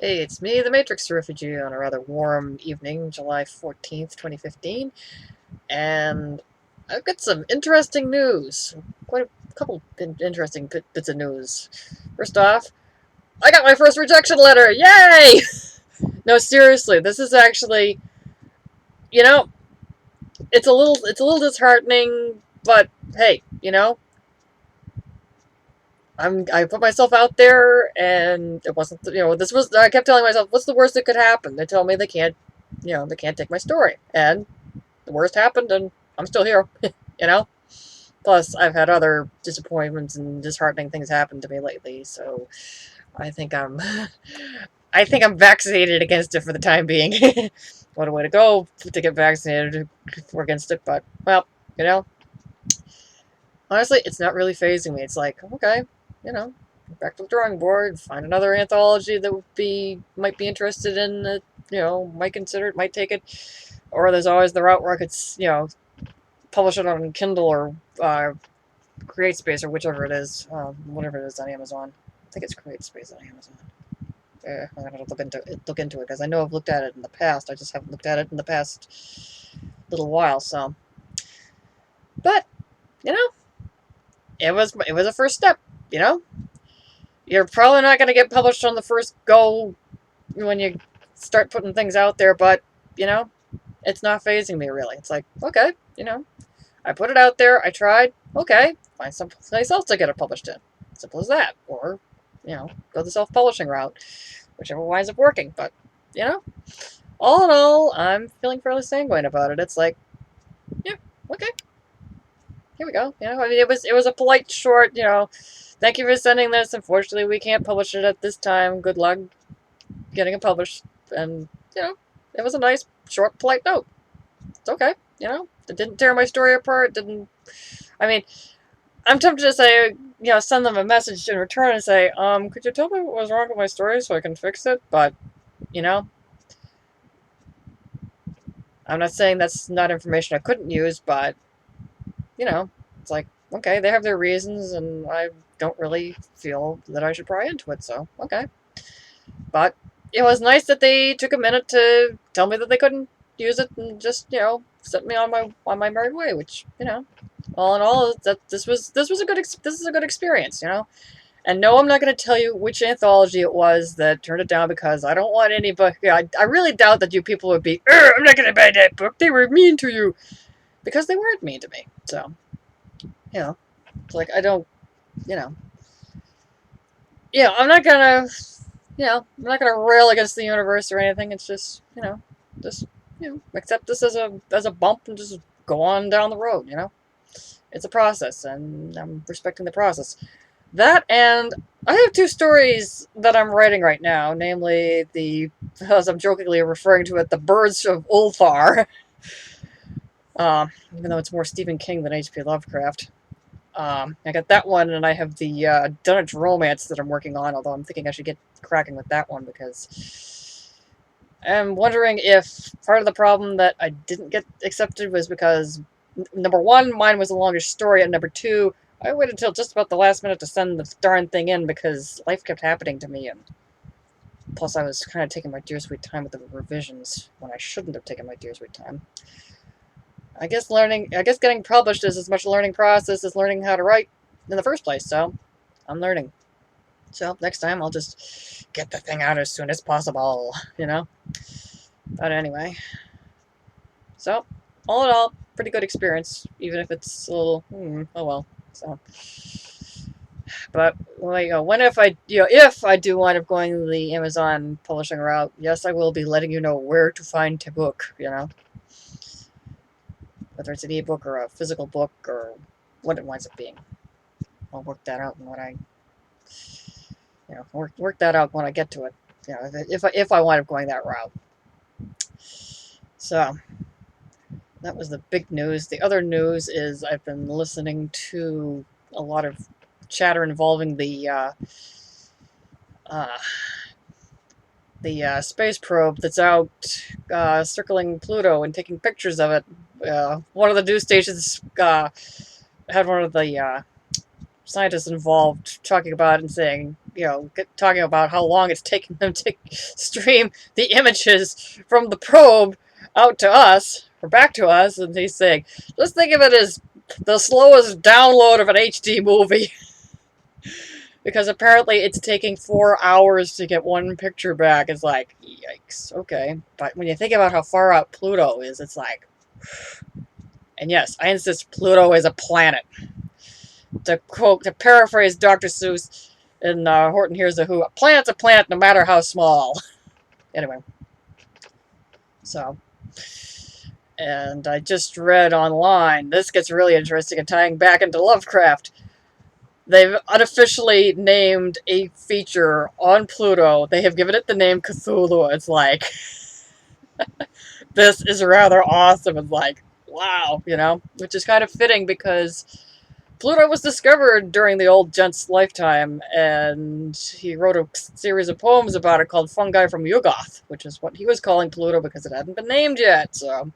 Hey, it's me, the Matrix Refugee, on a rather warm evening, July 14th, 2015, and I've got some interesting news. Quite a couple interesting bits of news. First off, I got my first rejection letter! Yay! No, seriously, this is actually, you know, it's a little disheartening, but hey, I put myself out there, and it wasn't, this was, I kept telling myself, what's the worst that could happen? They tell me they can't take my story. And the worst happened, and I'm still here, you know? Plus, I've had other disappointments and disheartening things happen to me lately, so I think I'm, I think I'm vaccinated against it for the time being. What a way to go to get vaccinated against it, but, well, you know, honestly, it's not really phasing me. It's like, okay, you know, back to the drawing board, find another anthology that might be interested in it, might consider it, might take it. Or there's always the route where I could, publish it on Kindle or CreateSpace or whichever it is, whatever it is on Amazon. I think it's CreateSpace on Amazon. I'm gonna look into it because I know I've looked at it in the past. I just haven't looked at it in the past little while. So, but you know, it was a first step. You know, you're probably not gonna get published on the first go when you start putting things out there, but it's not phasing me really. It's like, okay, I put it out there, I tried, okay, find someplace else to get it published in. Simple as that. Or, go the self-publishing route, whichever winds up working. But, all in all, I'm feeling fairly sanguine about it. It's like, yeah, okay, here we go. I mean, it was a polite short, thank you for sending this. Unfortunately, we can't publish it at this time. Good luck getting it published. And, it was a nice, short, polite note. It's okay, It didn't tear my story apart. I mean, I'm tempted to say, send them a message in return and say, could you tell me what was wrong with my story so I can fix it? But, you know, I'm not saying that's not information I couldn't use, but, it's like, okay, they have their reasons, and I don't really feel that I should pry into it, so, okay. But it was nice that they took a minute to tell me that they couldn't use it and just, set me on my merry way, which, all in all, this is a good experience, And no, I'm not going to tell you which anthology it was that turned it down because I don't want any book. I really doubt that you people would be, I'm not going to buy that book. They were mean to you. Because they weren't mean to me. So, it's like I don't, you know, I'm not going to, I'm not going to rail against the universe or anything. It's just, just, accept this as a bump and just go on down the road, It's a process, and I'm respecting the process. That, and I have two stories that I'm writing right now, namely as I'm jokingly referring to it, the Birds of Ulthar. Even though it's more Stephen King than H.P. Lovecraft. I got that one, and I have the Dunwich romance that I'm working on, although I'm thinking I should get cracking with that one because I'm wondering if part of the problem that I didn't get accepted was because, number one, mine was a longer story, and number two, I waited until just about the last minute to send the darn thing in because life kept happening to me, and plus I was kind of taking my dear sweet time with the revisions when I shouldn't have taken my dear sweet time. I guess getting published is as much a learning process as learning how to write in the first place, so I'm learning. So next time I'll just get the thing out as soon as possible, But anyway. So, all in all, pretty good experience, even if it's a little, oh well. So, but if I do wind up going the Amazon publishing route, yes, I will be letting you know where to find the book, whether it's an ebook or a physical book or what it winds up being. I'll work that out when work that out when I get to it. If I wind up going that route. So that was the big news. The other news is I've been listening to a lot of chatter involving the space probe that's out circling Pluto and taking pictures of it. One of the news stations had one of the scientists involved talking about it and saying, talking about how long it's taking them to stream the images from the probe out to us, or back to us, and he's saying, just think of it as the slowest download of an HD movie. Because apparently it's taking 4 hours to get one picture back. It's like, yikes, okay. But when you think about how far out Pluto is, it's like... And yes, I insist Pluto is a planet. To paraphrase Dr. Seuss in Horton Hears the Who, a planet's a planet no matter how small. Anyway. So... And I just read online, this gets really interesting and tying back into Lovecraft. They've unofficially named a feature on Pluto. They have given it the name Cthulhu. It's like, this is rather awesome. It's like, wow, which is kind of fitting because Pluto was discovered during the old gent's lifetime, and he wrote a series of poems about it called Fungi from Yugoth, which is what he was calling Pluto because it hadn't been named yet. So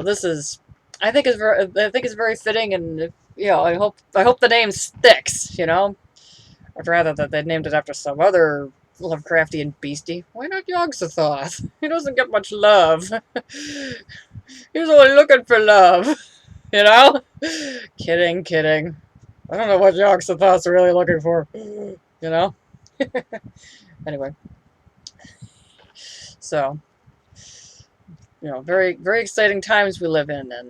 this is, I think it's very fitting, and I hope the name sticks. I'd rather that they named it after some other Lovecraftian beastie. Why not Yog-Sothoth? He doesn't get much love. He's only looking for love. Kidding. I don't know what Yog-Sothoth's really looking for. Anyway. So, very, very exciting times we live in, and,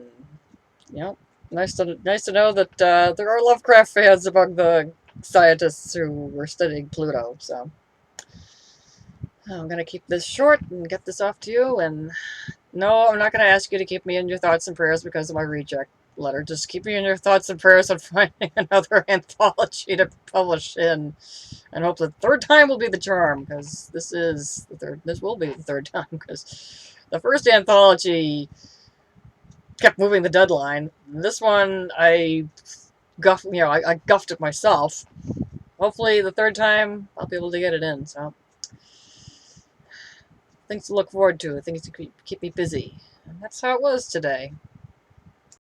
nice to know that there are Lovecraft fans among the scientists who were studying Pluto. So I'm going to keep this short and get this off to you. And no, I'm not going to ask you to keep me in your thoughts and prayers because of my reject letter. Just keep me in your thoughts and prayers on finding another anthology to publish in. And hope the third time will be the charm, because this will be the third time, because the first anthology kept moving the deadline. This one, I guffed it myself. Hopefully the third time I'll be able to get it in. So things to look forward to, things to keep me busy. And that's how it was today.